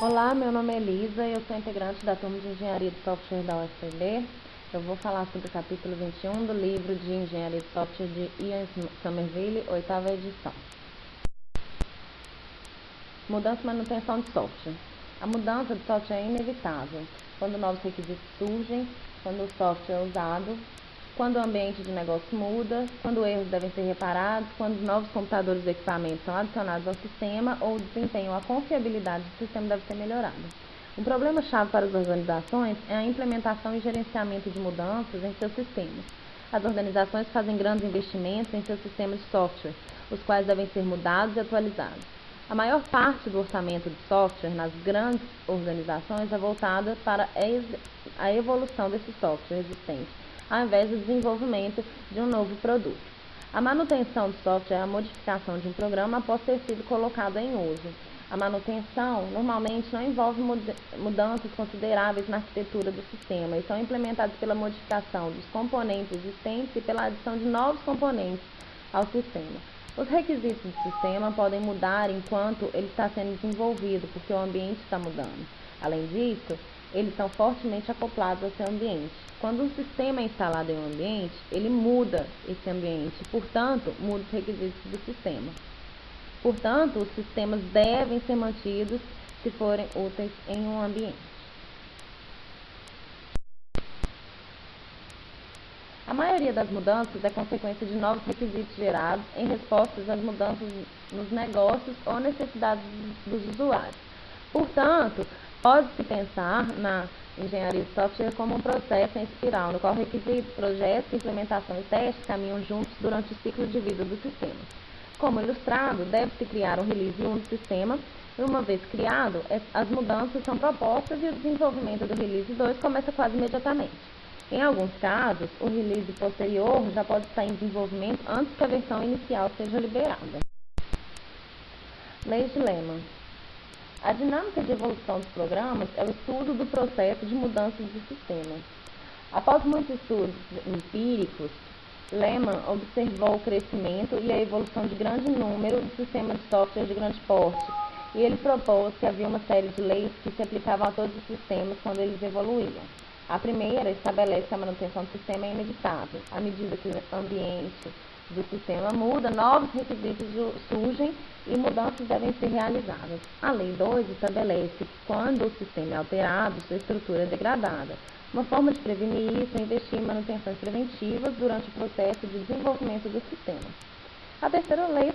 Olá, meu nome é Elisa e eu sou integrante da turma de Engenharia de Software da UFPB. Eu vou falar sobre o capítulo 21 do livro de Engenharia de Software de Ian Somerville, 8ª edição. Mudança e manutenção de software. A mudança de software é inevitável quando novos requisitos surgem, quando o software é usado, quando o ambiente de negócio muda, quando erros devem ser reparados, quando novos computadores e equipamentos são adicionados ao sistema ou o desempenho ou a confiabilidade do sistema deve ser melhorado. Um problema-chave para as organizações é a implementação e gerenciamento de mudanças em seus sistemas. As organizações fazem grandes investimentos em seus sistemas de software, os quais devem ser mudados e atualizados. A maior parte do orçamento de software nas grandes organizações é voltada para a evolução desse software existente, ao invés do desenvolvimento de um novo produto. A manutenção de software é a modificação de um programa após ter sido colocado em uso. A manutenção normalmente não envolve mudanças consideráveis na arquitetura do sistema e são implementadas pela modificação dos componentes existentes e pela adição de novos componentes ao sistema. Os requisitos do sistema podem mudar enquanto ele está sendo desenvolvido, porque o ambiente está mudando. Além disso, eles são fortemente acoplados ao seu ambiente. Quando um sistema é instalado em um ambiente, ele muda esse ambiente, portanto, muda os requisitos do sistema. Portanto, os sistemas devem ser mantidos se forem úteis em um ambiente. A maioria das mudanças é consequência de novos requisitos gerados em respostas às mudanças nos negócios ou necessidades dos usuários. Portanto, pode-se pensar na engenharia de software como um processo em espiral, no qual requisitos, projetos, implementação e testes caminham juntos durante o ciclo de vida do sistema. Como ilustrado, deve-se criar um release 1 do sistema, e uma vez criado, as mudanças são propostas e o desenvolvimento do release 2 começa quase imediatamente. Em alguns casos, o release posterior já pode estar em desenvolvimento antes que a versão inicial seja liberada. Leis de Lehman. A dinâmica de evolução dos programas é o estudo do processo de mudanças de sistemas. Após muitos estudos empíricos, Lehman observou o crescimento e a evolução de grande número de sistemas de software de grande porte, e ele propôs que havia uma série de leis que se aplicavam a todos os sistemas quando eles evoluíam. A primeira estabelece que a manutenção do sistema é inevitável. À medida que o ambiente do sistema muda, novos requisitos surgem e mudanças devem ser realizadas. A Lei 2 estabelece que quando o sistema é alterado, sua estrutura é degradada. Uma forma de prevenir isso é investir em manutenções preventivas durante o processo de desenvolvimento do sistema. A terceira lei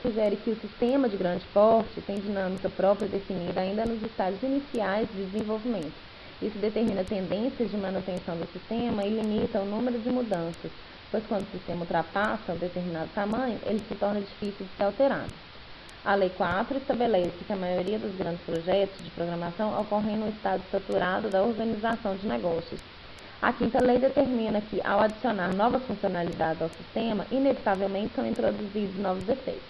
sugere que o sistema de grande porte tem dinâmica própria definida ainda nos estágios iniciais de desenvolvimento. Isso determina tendências de manutenção do sistema e limita o número de mudanças, pois quando o sistema ultrapassa um determinado tamanho, ele se torna difícil de ser alterado. A Lei 4 estabelece que a maioria dos grandes projetos de programação ocorrem no estado saturado da organização de negócios. A quinta lei determina que, ao adicionar novas funcionalidades ao sistema, inevitavelmente são introduzidos novos defeitos.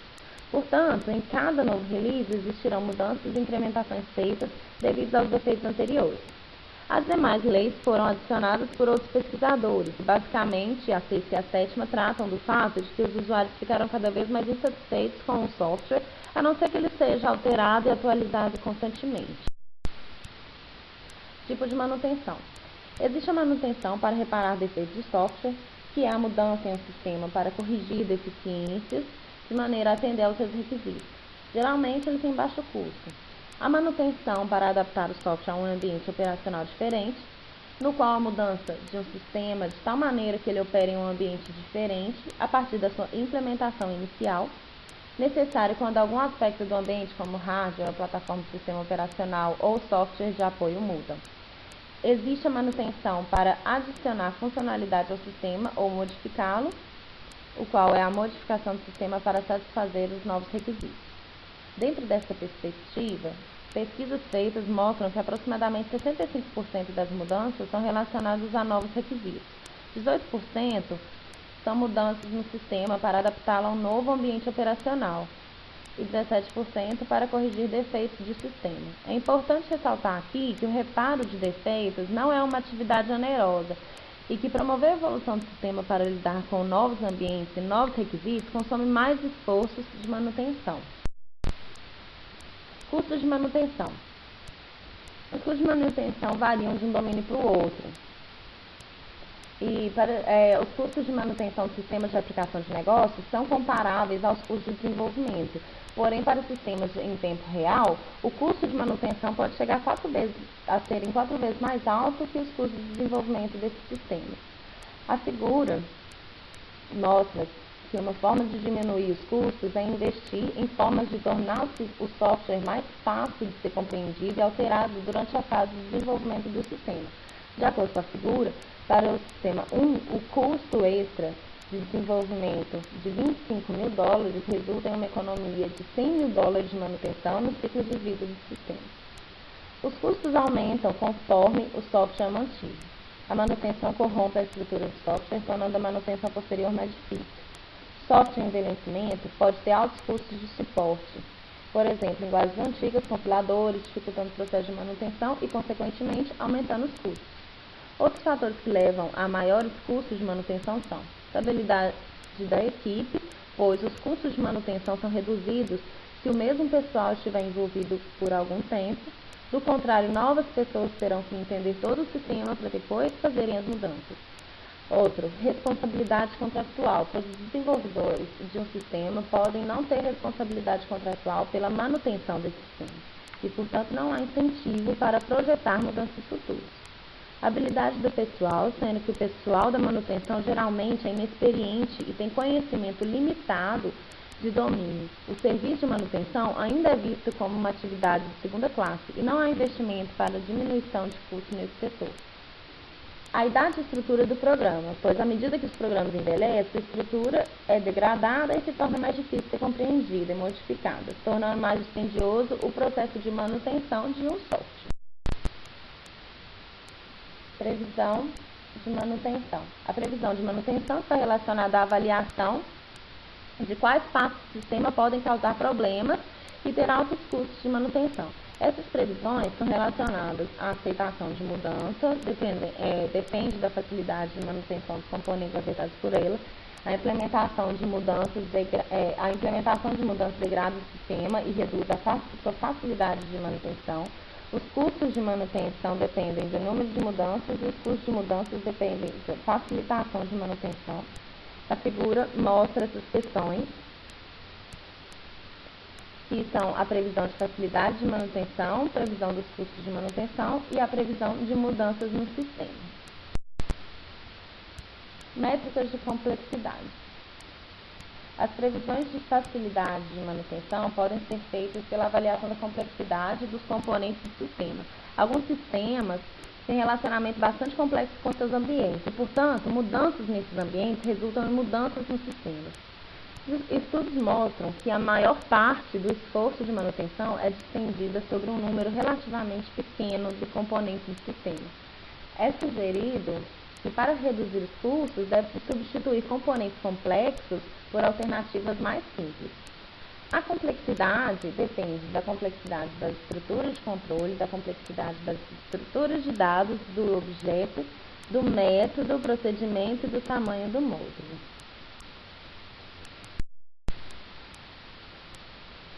Portanto, em cada novo release existirão mudanças e incrementações feitas devido aos defeitos anteriores. As demais leis foram adicionadas por outros pesquisadores. Basicamente, a sexta e a sétima tratam do fato de que os usuários ficaram cada vez mais insatisfeitos com o software, a não ser que ele seja alterado e atualizado constantemente. Tipo de manutenção. Existe a manutenção para reparar defeitos de software, que é a mudança em um sistema para corrigir deficiências de maneira a atender aos seus requisitos. Geralmente, ele tem baixo custo. A manutenção para adaptar o software a um ambiente operacional diferente, no qual a mudança de um sistema de tal maneira que ele opere em um ambiente diferente a partir da sua implementação inicial, necessário quando algum aspecto do ambiente, como hardware, a plataforma do sistema operacional ou software de apoio mudam. Existe a manutenção para adicionar funcionalidade ao sistema ou modificá-lo, o qual é a modificação do sistema para satisfazer os novos requisitos. Dentro dessa perspectiva, pesquisas feitas mostram que aproximadamente 65% das mudanças são relacionadas a novos requisitos. 18% são mudanças no sistema para adaptá-lo a um novo ambiente operacional e 17% para corrigir defeitos de sistema. É importante ressaltar aqui que o reparo de defeitos não é uma atividade onerosa e que promover a evolução do sistema para lidar com novos ambientes e novos requisitos consome mais esforços de manutenção. Custos de manutenção. Os custos de manutenção variam de um domínio para o outro. E os custos de manutenção de sistemas de aplicação de negócios são comparáveis aos custos de desenvolvimento. Porém, para sistemas em tempo real, o custo de manutenção pode chegar a serem 4 vezes mais alto que os custos de desenvolvimento desses sistemas. A figura mostra que uma forma de diminuir os custos é investir em formas de tornar o software mais fácil de ser compreendido e alterado durante a fase de desenvolvimento do sistema. De acordo com a figura, para o sistema 1, o custo extra de desenvolvimento de $25.000 resulta em uma economia de $100.000 de manutenção no ciclo de vida do sistema. Os custos aumentam conforme o software é mantido. A manutenção corrompe a estrutura do software, tornando a manutenção posterior mais difícil. Software em envelhecimento pode ter altos custos de suporte, por exemplo, linguagens antigas, compiladores, dificultando o processo de manutenção e, consequentemente, aumentando os custos. Outros fatores que levam a maiores custos de manutenção são estabilidade da equipe, pois os custos de manutenção são reduzidos se o mesmo pessoal estiver envolvido por algum tempo. Do contrário, novas pessoas terão que entender todo o sistema para depois fazerem as mudanças. Outro, responsabilidade contratual, pois os desenvolvedores de um sistema podem não ter responsabilidade contratual pela manutenção desse sistema e, portanto, não há incentivo para projetar mudanças futuras. Habilidade do pessoal, sendo que o pessoal da manutenção geralmente é inexperiente e tem conhecimento limitado de domínio. O serviço de manutenção ainda é visto como uma atividade de segunda classe e não há investimento para diminuição de custos nesse setor. A idade e estrutura do programa, pois à medida que os programas envelhecem, a estrutura é degradada e se torna mais difícil de ser compreendida e modificada, tornando mais dispendioso o processo de manutenção de um software. Previsão de manutenção. A previsão de manutenção está relacionada à avaliação de quais partes do sistema podem causar problemas e ter altos custos de manutenção. Essas previsões são relacionadas à aceitação de mudança, depende da facilidade de manutenção dos componentes afetados por ela, a implementação de mudanças degrada o sistema e reduz a sua facilidade de manutenção. Os custos de manutenção dependem do número de mudanças e os custos de mudanças dependem da facilitação de manutenção. A figura mostra essas questões, que são a previsão de facilidade de manutenção, previsão dos custos de manutenção e a previsão de mudanças no sistema. Métricas de complexidade. As previsões de facilidade de manutenção podem ser feitas pela avaliação da complexidade dos componentes do sistema. Alguns sistemas têm relacionamento bastante complexo com seus ambientes e, portanto, mudanças nesses ambientes resultam em mudanças nos sistemas. Estudos mostram que a maior parte do esforço de manutenção é despendida sobre um número relativamente pequeno de componentes do sistema. É sugerido que, para reduzir os custos, deve-se substituir componentes complexos por alternativas mais simples. A complexidade depende da complexidade das estruturas de controle, da complexidade das estruturas de dados, do objeto, do método, procedimento e do tamanho do módulo.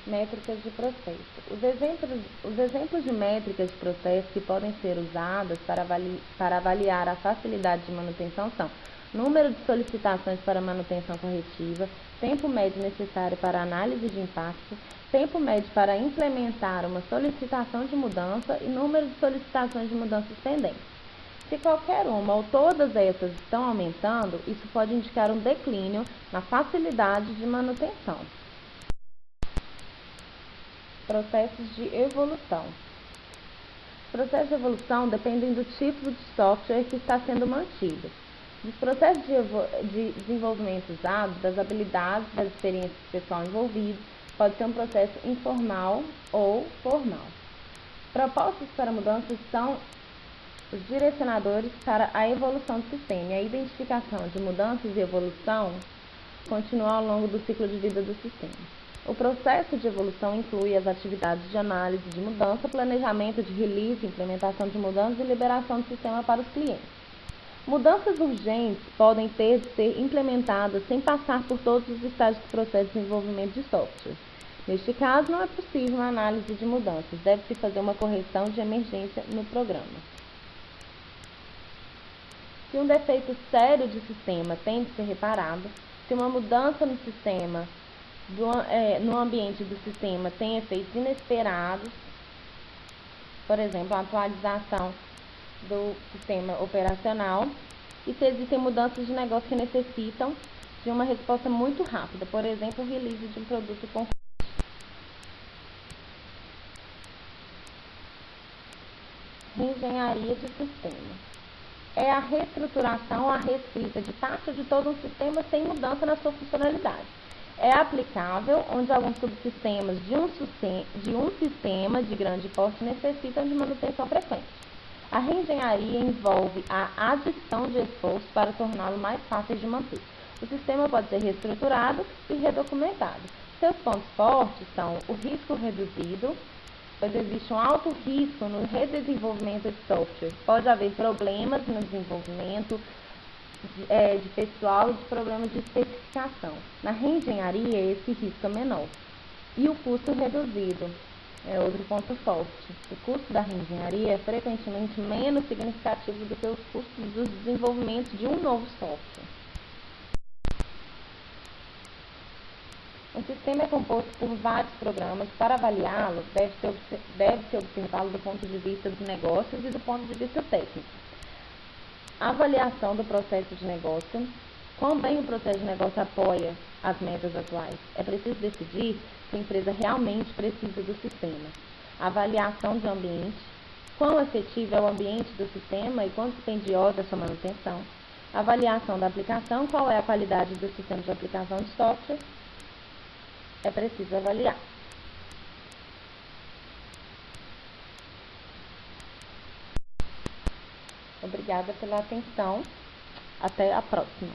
Métricas de processo. Os exemplos de métricas de processo que podem ser usadas para avaliar a facilidade de manutenção são número de solicitações para manutenção corretiva, tempo médio necessário para análise de impacto, tempo médio para implementar uma solicitação de mudança e número de solicitações de mudanças pendentes. Se qualquer uma ou todas essas estão aumentando, isso pode indicar um declínio na facilidade de manutenção. Processos de evolução. Os processos de evolução dependem do tipo de software que está sendo mantido, dos processos de desenvolvimento usados, das habilidades, das experiências do pessoal envolvido. Pode ser um processo informal ou formal. Propostas para mudanças são os direcionadores para a evolução do sistema, e a identificação de mudanças e evolução continua ao longo do ciclo de vida do sistema. O processo de evolução inclui as atividades de análise de mudança, planejamento de release, implementação de mudanças e liberação do sistema para os clientes. Mudanças urgentes podem ter de ser implementadas sem passar por todos os estágios do processo de desenvolvimento de software. Neste caso, não é possível uma análise de mudanças, deve-se fazer uma correção de emergência no programa. Se um defeito sério de sistema tem de ser reparado, se uma mudança no sistema, no ambiente do sistema tem efeitos inesperados, por exemplo, a atualização do sistema operacional, e se existem mudanças de negócio que necessitam de uma resposta muito rápida, por exemplo, o release de um produto concorrente. Engenharia de sistema. É a reestruturação ou a reescrita de parte de todo um sistema sem mudança na sua funcionalidade. É aplicável onde alguns subsistemas de um sistema de grande porte necessitam de manutenção frequente. A reengenharia envolve a adição de esforço para torná-lo mais fácil de manter. O sistema pode ser reestruturado e redocumentado. Seus pontos fortes são o risco reduzido, pois existe um alto risco no redesenvolvimento de software. Pode haver problemas no desenvolvimento de pessoal e de problemas de especificação. Na reengenharia, esse risco é menor. E o custo reduzido é outro ponto forte. O custo da reengenharia é frequentemente menos significativo do que os custos do desenvolvimento de um novo software. Um sistema é composto por vários programas. Para avaliá-lo, deve-se observá-lo do ponto de vista dos negócios e do ponto de vista técnico. A avaliação do processo de negócio. Quão bem o processo de negócio apoia as metas atuais? É preciso decidir se a empresa realmente precisa do sistema. A avaliação de ambiente. Quão efetivo é o ambiente do sistema e quão dispendiosa é a sua manutenção. A avaliação da aplicação. Qual é a qualidade do sistema de aplicação de software? É preciso avaliar. Obrigada pela atenção. Até a próxima.